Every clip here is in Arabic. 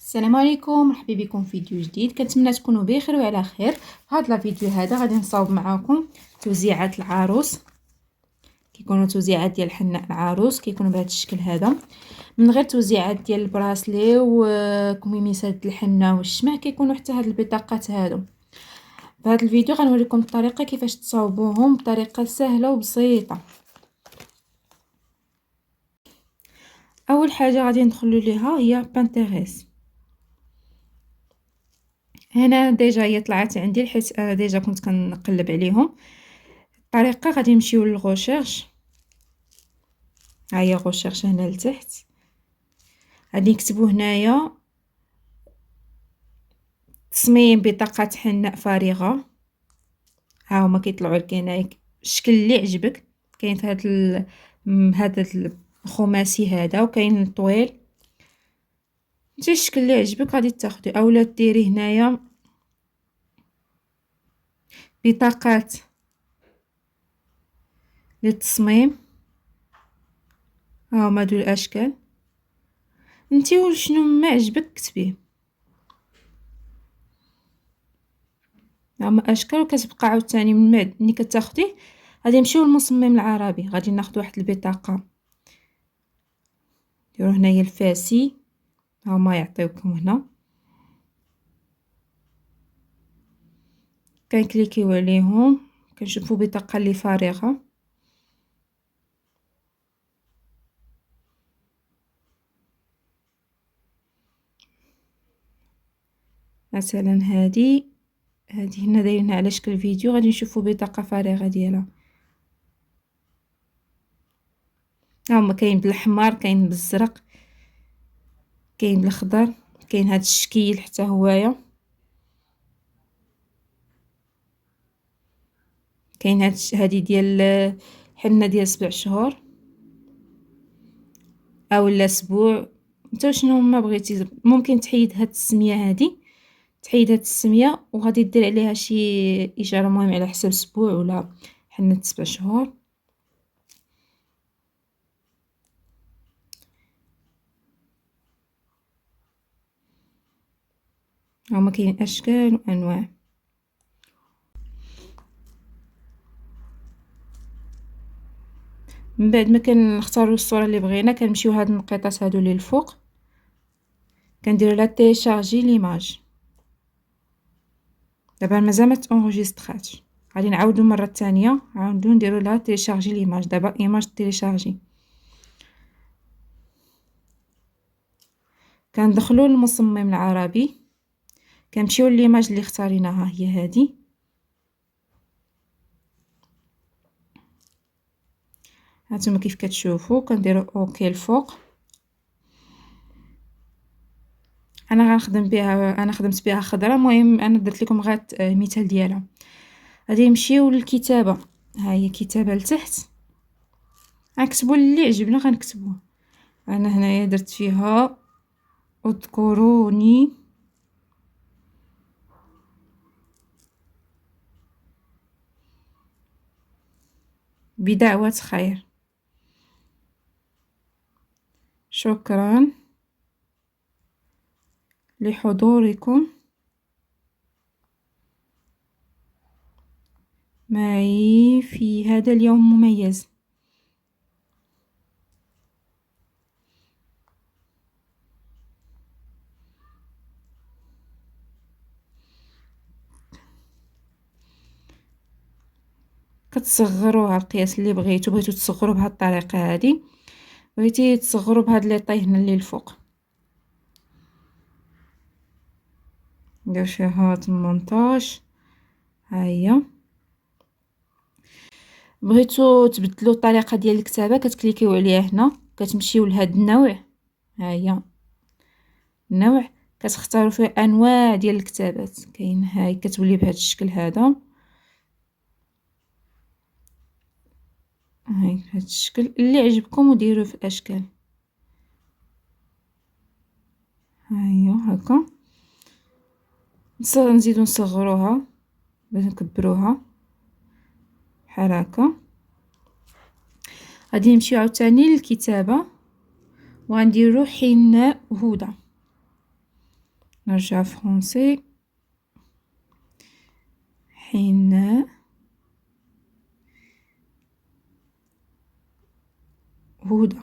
السلام عليكم، مرحبا بكم في فيديو جديد. كنتمنى تكونوا بخير وعلى خير. في هذا الفيديو هذا غادي نصاوب معكم توزيعات العروس. كيكونوا توزيعات ديال حناء العروس، كيكونوا بهذا الشكل هذا، من غير توزيعات ديال البراسلي وكميميسات الحنه والشمع. كيكونوا حتى هاد البطاقات هادو. في هذا الفيديو غنوريكم الطريقه كيفاش تصاوبوهم بطريقه سهله وبسيطه. اول حاجه غادي ندخلوا ليها هي بانتيريس. هنا ديجا هي طلعت عندي حيت انا ديجا كنت كنقلب عليهم. الطريقه غادي نمشيو للغوشيرش. ها هي غوشيرش هنا لتحت، غادي نكتبوا هنايا تصميم بطاقه حناء فارغه. ها هما كيطلعوا لك هنايا الشكل اللي عجبك. كاين هذا الخماسي هذا، وكاين الطويل. انت الشكل اللي عجبك غادي تاخدي، اولا ديري هنايا بطاقات للتصميم. ها هما هادو الاشكال، انتي وشنو ما عجبك كتبيه. هما اشكال، وكتبقى عاوتاني من بعد ملي كتاخديه غادي نمشيو للمصمم العربي. غادي ناخذ واحد البطاقه، ديروا هنايا الفاسي. ها هما يعطيوكم هنا، كنكليكيو عليهم كنشوفوا بطاقه اللي فارغه. مثلا هذه هنا دايرينها على شكل فيديو، غادي نشوفوا بطاقه فارغه ديالها. هما كاين بالاحمر، كاين بالازرق، كاين بالخضر، كاين هذا الشكل حتى هوايا، كاين هذه ديال حنه ديال 7 شهور اولا اسبوع. انت شنو ما بغيتي. ممكن تحيد هاد السميه هذه، تحيد هاد السميه وغادي دير عليها شي اشاره، مهم على حسب اسبوع ولا حنه 7 شهور. هما كاين اشكال وانواع. من بعد ما كنختاروا الصوره اللي بغينا كنمشيو هاد النقيطات هادو اللي الفوق، كنديروا لا تيشارجي ليماج. دابا مازال ما تونجستراتش، غادي نعاودو مره ثانيه، نعاودو نديروا لها تيشارجي ليماج. دابا ايماج تيشارجي، كندخلوا للمصمم العربي، كنمشيو لليماج اللي اختاريناها هي هذه. هانتوما كيف كتشوفوا كنديروا اوكي الفوق. انا غنخدم بها، انا خدمت بها خضراء. المهم انا درت لكم غير مثال ديالها. غادي نمشيو للكتابه. ها هي كتابه لتحت، غنكتبوا اللي عجبنا غنكتبوه. انا هنايا درت فيها اذكروني بدعوة خير، شكرا لحضوركم معي في هذا اليوم المميز. كتصغروها القياس اللي بغيتو تصغروا بهذه الطريقه هذه، بغيتي تصغروا بهذا لي طي هنا اللي الفوق، ندير فيها 18. ها هي. بغيتو تبدلوا الطريقه ديال الكتابه كتكليكيو عليها هنا، كتمشيو لهذا النوع. ها هي النوع، كتختاروا فيه انواع ديال الكتابات. كاين هاي كتولي بهذا الشكل هذا، هاي بهذا الشكل اللي عجبكم وديروه في الاشكال. ها هي هكا. نزيدو نصغروها باش نكبروها بحال هكا. غادي نمشيو عاوتاني للكتابه وغنديرو حناء هدى. نرجع فرونسي. حناء هدى.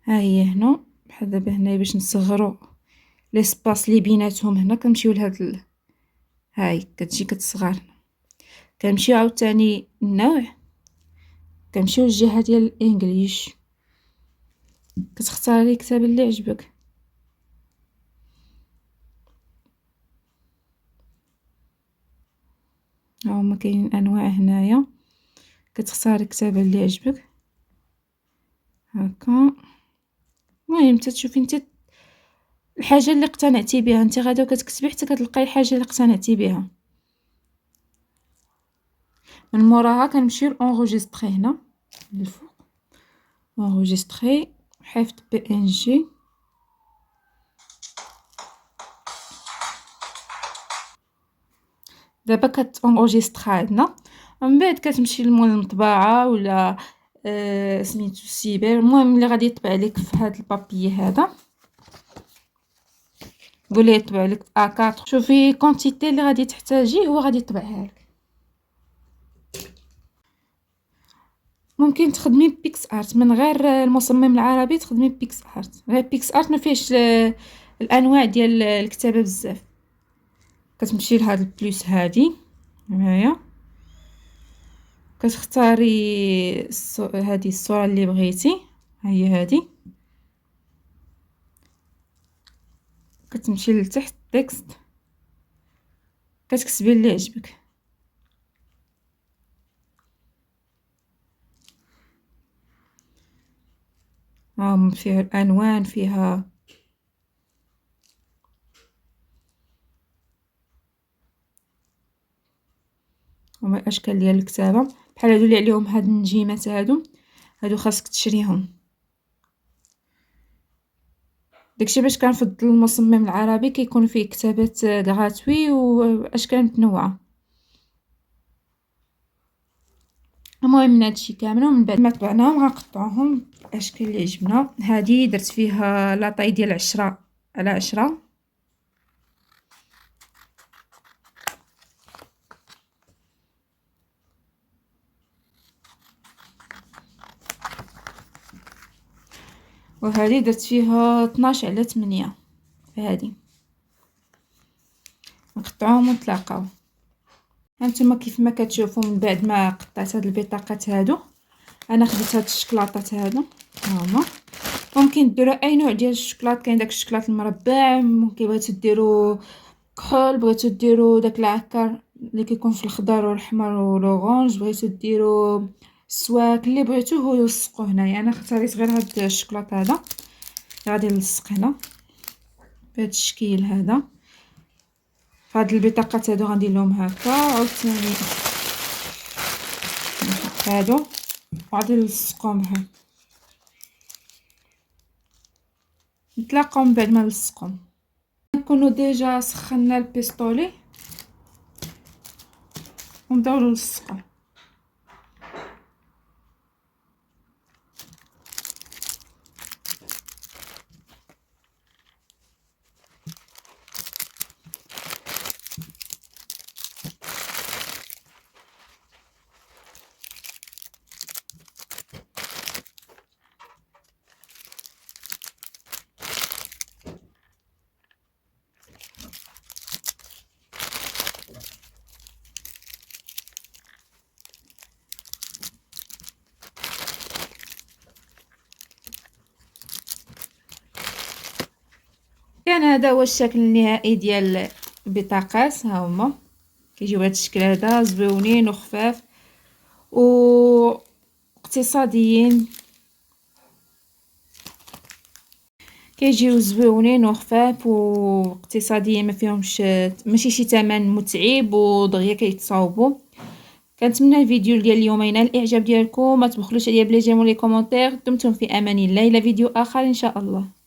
ها هي هنا بحال دابا هنايا باش نصغرو ليسباس لي بيناتهم. هنا كنمشيو لهاد هاي كتجي كتصغر. كنمشيو عاوتاني النوع، كنمشيو للجهه ديال الانجليش، كتختاري الكتاب اللي عجبك. ها هما كاينين انواع هنايا، كتختاري الكتاب اللي عجبك هكا. المهم تتشوفي انت الحاجه اللي اقتنعتي بها، انت غادا وكتكتبي حتى كتلقاي الحاجه اللي اقتنعتي بها. من موراها كنمشيو لونغوجيستري هنا للفوق. انغوجيستري حفظ بي ان جي. دابا كتونغوجيسترا عندنا، ومن بعد كتمشي لمول المطبعه ولا سميتو السيبر، المهم اللي غادي يطبع لك في هذا البابي هذا، قوليه يطبع لك A4. شوفي كونتيتي اللي غادي تحتاجيه هو غادي يطبعها لك. ممكن تخدمي بيكس ارت من غير المصمم العربي، تخدمي بيكس ارت. غير بيكس ارت ما فيهش الانواع ديال الكتابه بزاف. كتمشي لهاد البلوس هادي هنايا، كتختاري هذه الصوره اللي بغيتي، هي هذه. كتمشي لتحت تكست، كتكتبي اللي عجبك. فيها الالوان، فيها هما الاشكال ديال الكتابه بحال هادو اللي عليهم هاد النجيمات. هادو خاصك تشريهم. داكشي باش كنفضل المصمم العربي، كيكون فيه كتابات غراتوي واشكال متنوعه. المهم من هادشي كامل، ومن بعد ما طبعناهم غنقطعوهم الاشكال اللي عجبنا. هذه درت فيها لاطاي ديال 10 على 10. وهذه درت فيها 12 على 8. هذه نقطعوهم ونتلاقاو. هانتوما كيف ما كتشوفوا من بعد ما قطعت هاد البطاقات هادو، انا خديت هاد الشكلاطات هادو هما. ممكن ديروا اي نوع ديال الشكلاط، كاين داك الشكلاط المربع، ممكن بغيتو ديروا كحول، بغيتو ديروا داك العكر اللي كيكون في الخضر والاحمر والاورانج، بغيتو ديروا السواك، اللي بغيتو هو يلصقوا هنايا. انا اختاريت غير هاد الشكلاط هذا غادي نلصق هنا بهذا الشكل هذا. هاد البطاقات هادو غندير لهم هكا، عاوتاني هادو وغادي نلصقهم بحال نتلاقاو. من بعد ما نلصقهم نكونوا ديجا سخنا البيستولي ونبداو نلصقوا. كان هذا هو الشكل النهائي ديال البطاقات. ها هما كيجيو بهذا الشكل هذا، زويونين وخفاف واقتصاديين. كيجيو زويونين وخفاف واقتصاديين، ما فيهمش ماشي شي ثمن متعب ودغيا كيتصاوبوا. كنتمنى الفيديو ديال اليوم ينال الاعجاب ديالكم. ما تبخلوش عليا بلي جيم ولي كومونتير. دمتم في امان الله، الى فيديو اخر ان شاء الله.